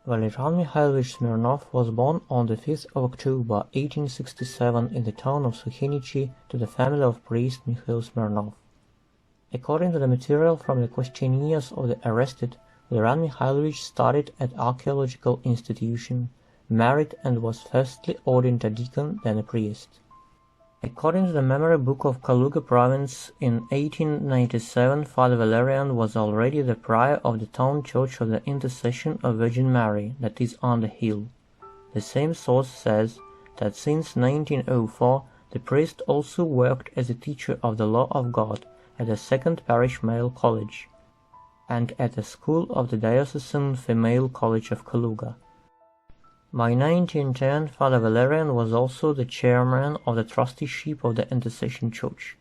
Valerian Smirnov was born on the 5th of October 1867 in the town of Sukhinichi to the family of priest Mikhail Smirnov. According to the material from the questionnaires of the arrested, Valerian Mikhailovich studied at archaeological institution, married and was firstly ordained a deacon, then a priest. According to the memory book of Kaluga province, in 1897 Father Valerian was already the prior of the town church of the Intercession of Virgin Mary, that is on the hill. The same source says that since 1904 the priest also worked as a teacher of the law of God at the Second Parish Male College, and at the school of the Diocesan Female College of Kaluga. By 1910, Father Valerian was also the chairman of the trusteeship of the Intercession Church.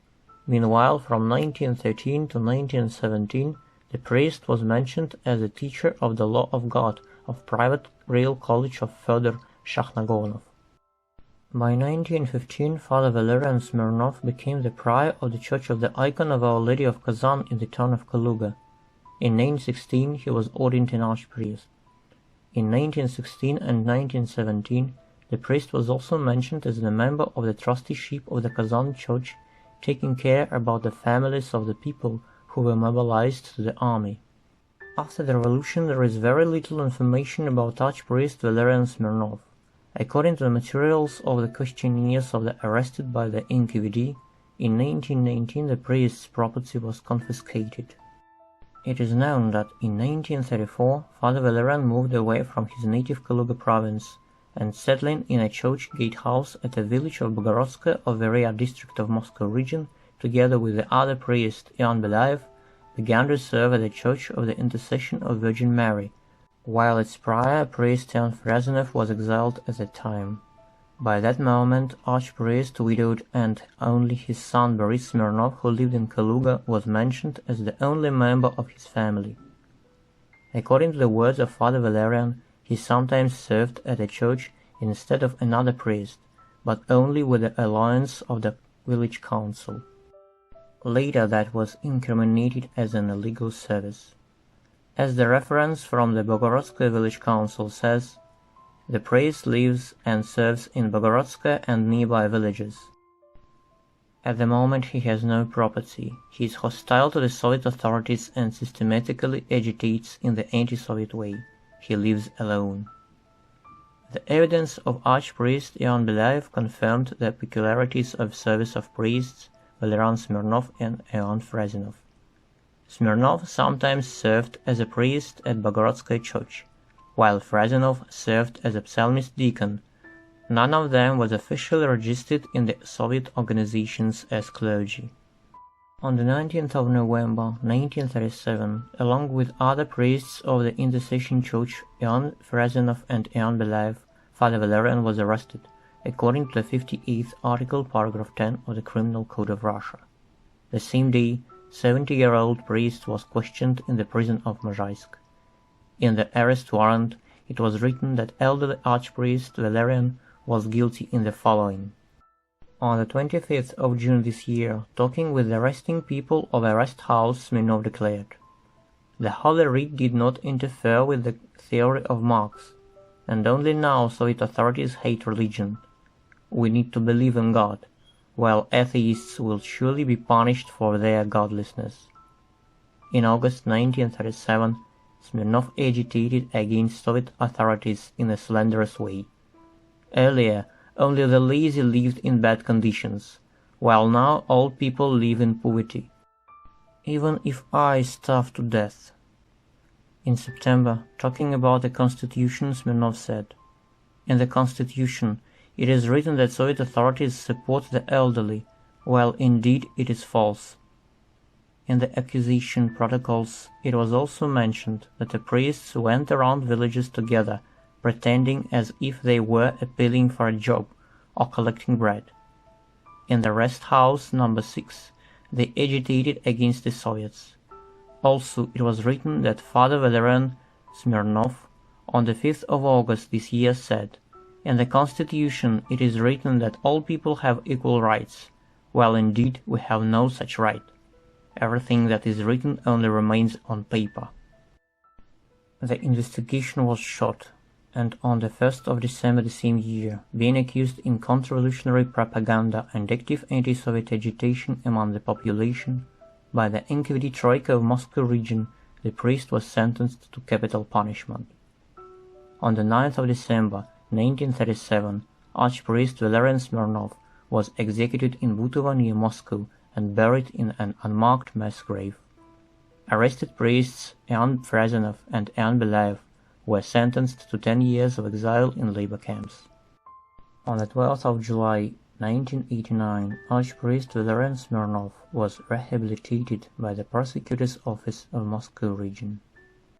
Meanwhile, from 1913 to 1917, the priest was mentioned as a teacher of the law of God of private real college of Fyodor Shakhnagonov. By 1915, Father Valerian Smirnov became the prior of the Church of the Icon of Our Lady of Kazan in the town of Kaluga. In 1916, he was ordained an archpriest. In 1916 and 1917, the priest was also mentioned as a member of the trusteeship of the Kazan Church, taking care about the families of the people who were mobilized to the army. After the revolution, there is very little information about archpriest Valerian Smirnov. According to the materials of the questionnaires of the arrested by the NKVD, in 1919 the priest's property was confiscated. It is known that in 1934 Father Valerian moved away from his native Kaluga province and settling in a church gatehouse at the village of Bogorodskoye of Veria district of Moscow region, together with the other priest Ion Belayev, began to serve at the Church of the Intercession of Virgin Mary, while its prior priest Ion Frязинов was exiled at the time. By that moment, archpriest, widowed, and only his son Boris Smirnov, who lived in Kaluga, was mentioned as the only member of his family. According to the words of Father Valerian, he sometimes served at a church instead of another priest, but only with the alliance of the village council. Later that was incriminated as an illegal service. As the reference from the Bogorodskoye village council says, the priest lives and serves in Bogorodskoye and nearby villages. At the moment he has no property. He is hostile to the Soviet authorities and systematically agitates in the anti-Soviet way. He lives alone. The evidence of archpriest Ion Belayev confirmed the peculiarities of service of priests Valerian Smirnov and Ion Frязинov. Smirnov sometimes served as a priest at Bogorodskoye church, while Frязинov served as a psalmist deacon. None of them was officially registered in the Soviet organizations as clergy. On the 19th of November 1937, along with other priests of the Intercession Church, Ion Frязинov and Ion Belayev, Father Valerian was arrested, according to the 58th article, paragraph 10 of the Criminal Code of Russia. The same day, 70-year-old priest was questioned in the prison of Mozhaisk. In the arrest warrant, it was written that elderly archpriest Valerian was guilty in the following. On the 25th of June this year, talking with the arresting people of Arrest House, Smirnov declared, "The Holy Writ did not interfere with the theory of Marx, and only now Soviet authorities hate religion. We need to believe in God, while atheists will surely be punished for their godlessness." In August 1937, Smirnov agitated against Soviet authorities in a slanderous way. Earlier, only the lazy lived in bad conditions, while now all people live in poverty. Even if I starve to death. In September, talking about the Constitution, Smirnov said, "In the Constitution, it is written that Soviet authorities support the elderly, while indeed it is false. In the accusation protocols, it was also mentioned that the priests went around villages together, pretending as if they were appealing for a job or collecting bread. In the rest house number 6, they agitated against the Soviets. Also, it was written that Father Valerian Smirnov, on the 5th of August this year, said, 'In the Constitution it is written that all people have equal rights, while indeed we have no such right. Everything that is written only remains on paper.' The investigation was short, and on the 1st of December the same year, being accused in counter-revolutionary propaganda and active anti-Soviet agitation among the population, by the NKVD Troika of Moscow region, the priest was sentenced to capital punishment. On the 9th of December 1937, archpriest Valerian Smirnov was executed in Butovo near Moscow and buried in an unmarked mass grave. Arrested priests Ian Frezanov and Ian Belaev were sentenced to 10 years of exile in labor camps. On the 12th of July 1989, archpriest Valerian Smirnov was rehabilitated by the prosecutor's office of Moscow region.